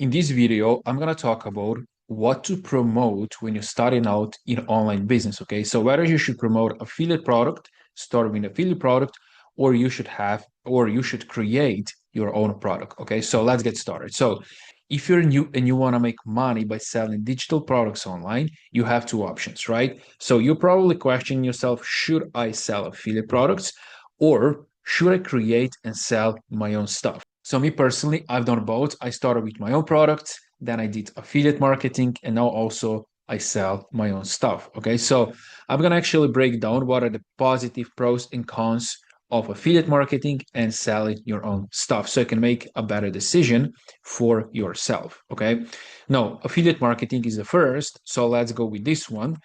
In this video, I'm going to talk about what to promote when you're starting out in online business, okay? So whether you should promote affiliate product, start with affiliate product, or you should create your own product, okay? So let's get started. So if you're new and you want to make money by selling digital products online, you have two options, right? So you're probably questioning yourself, should I sell affiliate products or should I create and sell my own stuff? So me personally, I've done both. I started with my own products, then I did affiliate marketing, and now also I sell my own stuff. Okay, so I'm gonna actually break down what are the positive pros and cons of affiliate marketing and selling your own stuff so you can make a better decision for yourself. Okay, now affiliate marketing is the first, so let's go with this one.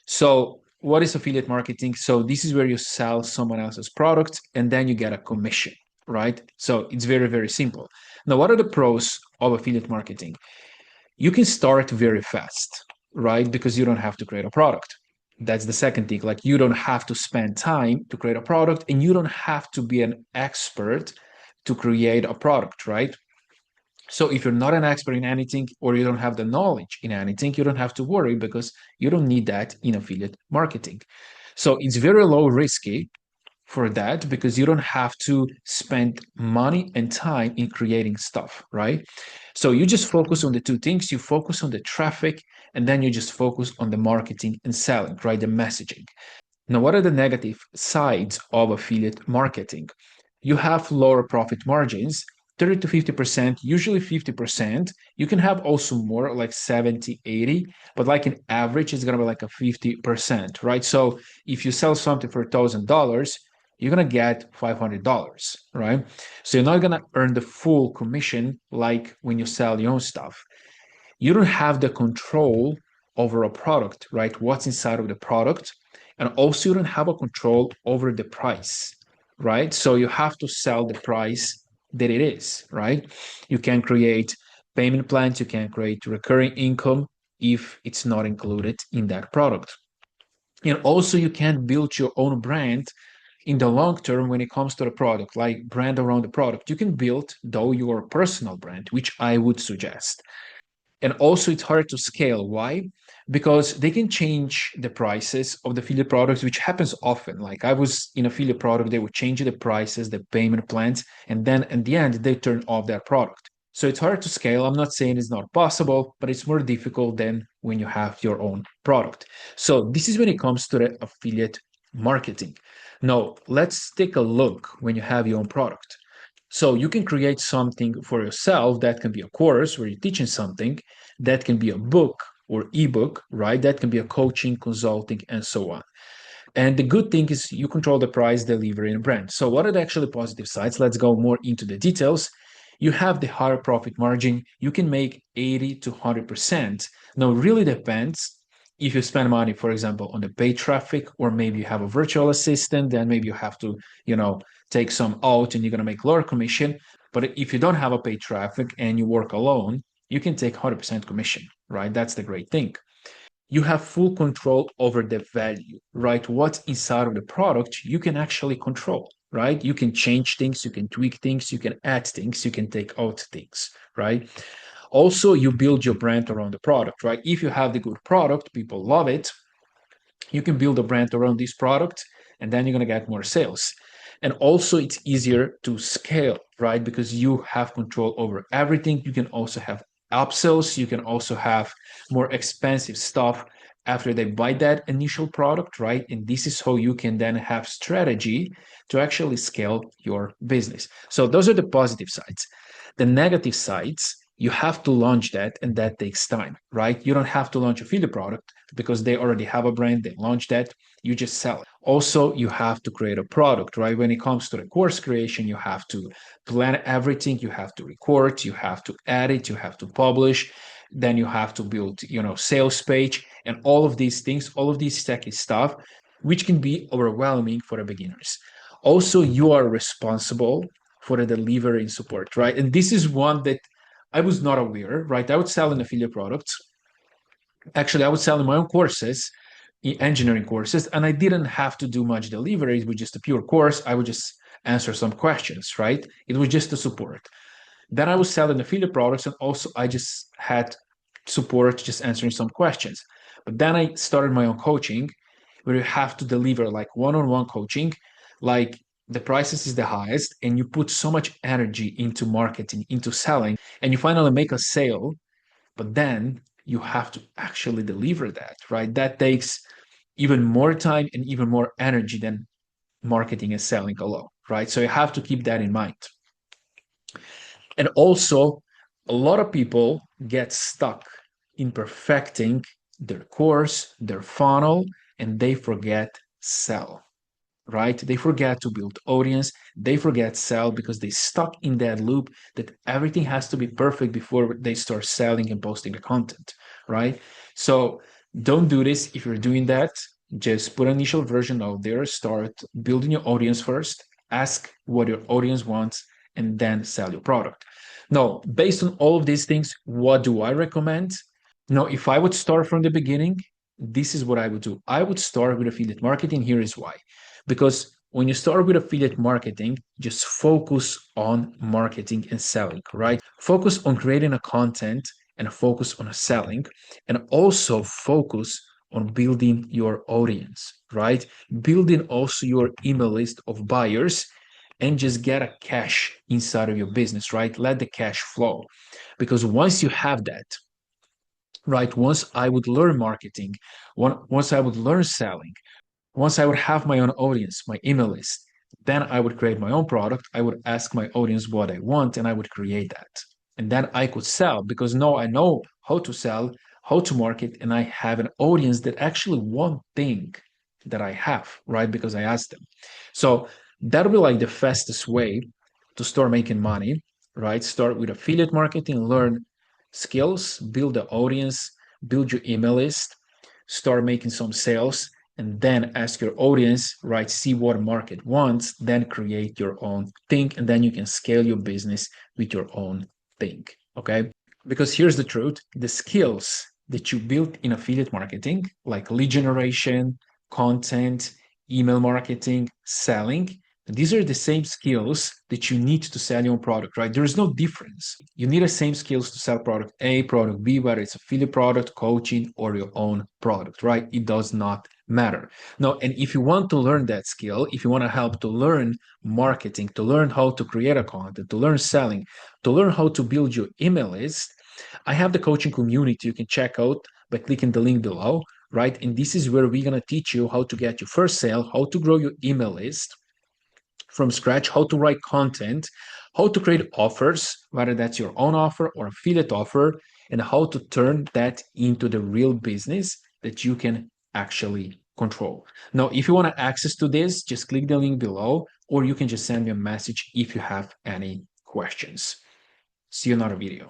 So what is affiliate marketing? So this is where you sell someone else's product and then you get a commission, right? So it's very, very simple. Now, what are the pros of affiliate marketing? You can start very fast, right? Because you don't have to create a product. That's the second thing. Like you don't have to spend time to create a product and you don't have to be an expert to create a product, right? So if you're not an expert in anything or you don't have the knowledge in anything, you don't have to worry because you don't need that in affiliate marketing. So it's very low risky for that because you don't have to spend money and time in creating stuff, right? So you just focus on the two things. You focus on the traffic and then you just focus on the marketing and selling, right? The messaging. Now, what are the negative sides of affiliate marketing? You have lower profit margins, 30 to 50%, usually 50%. You can have also more like 70, 80, but like an average, it's going to be like a 50%, right? So if you sell something for $1,000, you're going to get $500, right? So you're not going to earn the full commission like when you sell your own stuff. You don't have the control over a product, right? What's inside of the product. And also, you don't have a control over the price, right? So you have to sell the price that it is, right? You can create payment plans, you can create recurring income if it's not included in that product. And also, you can build your own brand in the long term when it comes to the product, like brand around the product. You can build, though, your personal brand, which I would suggest. And also, it's hard to scale. Why? Because they can change the prices of the affiliate products, which happens often. Like I was in affiliate product, they would change the prices, the payment plans, and then in the end, they turn off their product. So it's hard to scale. I'm not saying it's not possible, but it's more difficult than when you have your own product. So this is when it comes to the affiliate marketing. Now, let's take a look when you have your own product. So you can create something for yourself that can be a course where you're teaching something, that can be a book or ebook, right? That can be a coaching, consulting, and so on. And the good thing is you control the price, delivery, and brand. So what are the actually positive sides? Let's go more into the details. You have the higher profit margin. You can make 80 to 100%. Now, it really depends if you spend money, for example, on the paid traffic, or maybe you have a virtual assistant, then maybe you have to, take some out and you're going to make lower commission. But if you don't have a paid traffic and you work alone, you can take 100% commission, right? That's the great thing. You have full control over the value, right? What's inside of the product, you can actually control, right? You can change things, you can tweak things, you can add things, you can take out things, right? Also, you build your brand around the product, right? If you have the good product, people love it, you can build a brand around this product and then you're going to get more sales. And also, it's easier to scale, right? Because you have control over everything. You can also have upsells. You can also have more expensive stuff after they buy that initial product, right? And this is how you can then have strategy to actually scale your business. So those are the positive sides. The negative sides, you have to launch that and that takes time, right? You don't have to launch a affiliate product because they already have a brand, they launch that, you just sell it. Also, you have to create a product, right? When it comes to the course creation, you have to plan everything, you have to record, you have to edit, you have to publish, then you have to build, sales page and all of these things, all of these techy stuff, which can be overwhelming for the beginners. Also, you are responsible for the delivery and support, right? And this is one that I was not aware, right? I would sell an affiliate product. Actually, I was selling my own courses, engineering courses, and I didn't have to do much delivery with just a pure course. I would just answer some questions, right? It was just the support. Then I was selling affiliate products, and also I just had support, just answering some questions. But then I started my own coaching, where you have to deliver like one-on-one coaching, like the prices is the highest, and you put so much energy into marketing, into selling, and you finally make a sale, but then you have to actually deliver that, right? That takes even more time and even more energy than marketing and selling alone, right? So you have to keep that in mind. And also, a lot of people get stuck in perfecting their course, their funnel, and they forget sell, right? They forget to build audience. They forget sell because they stuck in that loop that everything has to be perfect before they start selling and posting the content, right? So don't do this. If you're doing that, just put an initial version out there, start building your audience first, ask what your audience wants, and then sell your product. Now, based on all of these things, what do I recommend? Now, if I would start from the beginning, this is what I would do. I would start with affiliate marketing. Here is why. Because when you start with affiliate marketing, just focus on marketing and selling, right? Focus on creating a content and focus on selling, and also focus on building your audience, right? Building also your email list of buyers and just get a cash inside of your business, right? Let the cash flow. Because once you have that, right, once I would learn marketing, once I would learn selling, once I would have my own audience, my email list, then I would create my own product. I would ask my audience what I want and I would create that. And then I could sell because now I know how to sell, how to market, and I have an audience that actually want thing that I have, right? Because I asked them. So that'll be like the fastest way to start making money, right? Start with affiliate marketing, learn skills, build the audience, build your email list, start making some sales, and then ask your audience, right? See what market wants, then create your own thing, and then you can scale your business with your own thing. Okay. Because here's the truth, the skills that you built in affiliate marketing, like lead generation, content, email marketing, selling, these are the same skills that you need to sell your own product, right? There is no difference. You need the same skills to sell product A, product B, whether it's affiliate product, coaching, or your own product, right? It does not matter. Now, and if you want to learn that skill, if you want to help to learn marketing, to learn how to create a content, to learn selling, to learn how to build your email list, I have the coaching community you can check out by clicking the link below, right? And this is where we're going to teach you how to get your first sale, how to grow your email list from scratch, how to write content, how to create offers, whether that's your own offer or affiliate offer, and how to turn that into the real business that you can actually control. Now, if you want access to this, just click the link below, or you can just send me a message if you have any questions. See you in another video.